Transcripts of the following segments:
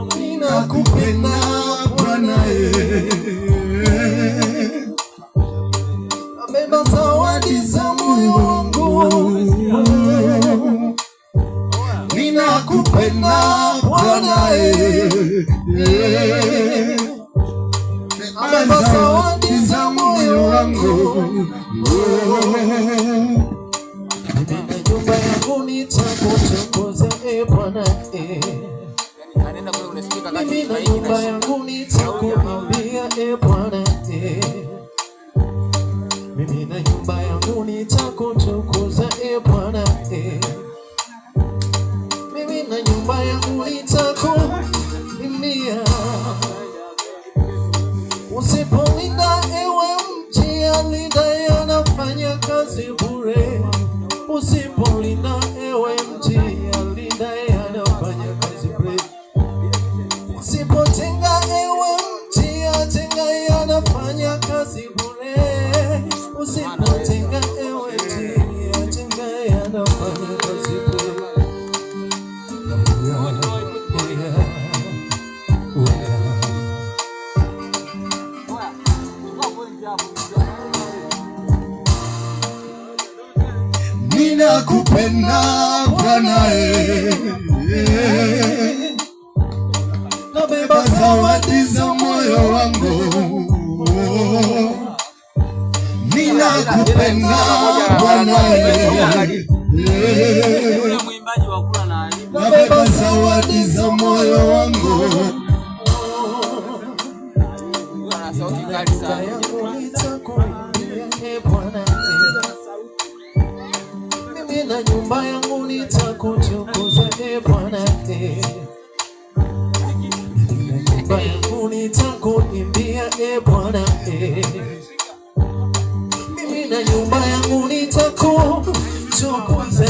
Ninakupenda Bwana, nabeba zawadi za moyo wangu. Ninakupenda Bwana, nabeba zawadi za moyo wangu. Nyumba yangu nitakutukuza Bwana, mimi na nyumba yangu nitakuimbia Bwana, mimi na nyumba yangu nitakutukuza Bwana, mimi na nyumba yangu nitakuimbia. Usipolinda ewe mti, alinda yanafanya kazi bure. Usipolinda ewe mti, alinda yanafanya kazi bure. Usipotenga ewe mti, atenga yanafanya kazi bure. Usipotenga ewe mti, atenga yanafanya kazi bure. Ninakupenda Bwana, nabeba zawadi za moyo wangu. Ninakupenda Bwana, nabeba zawadi za moyo wangu. Mimi na nyumba yangu nitakutukuza Bwana, nyumba yangu nitakuimbia Bwana, mimi na nyumba yangu nitakutukuza.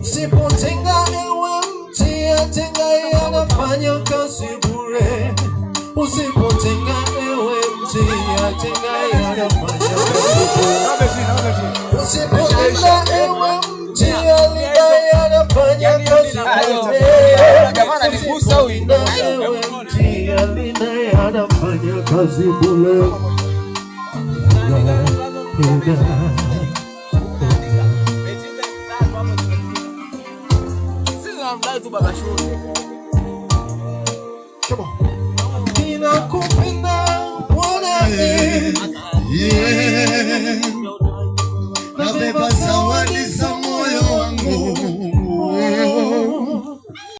Usipotenga ewe mti, atenga yanafanya kazi bure. Usipotenga ewe mti, atenga yanafanya kazi bure. Usipolinda ewe mti, alinda yanafanya kazi bure. Usipolinda ewe mti, alinda yanafanya kazi bure. Ninakupenda Bwana, nabeba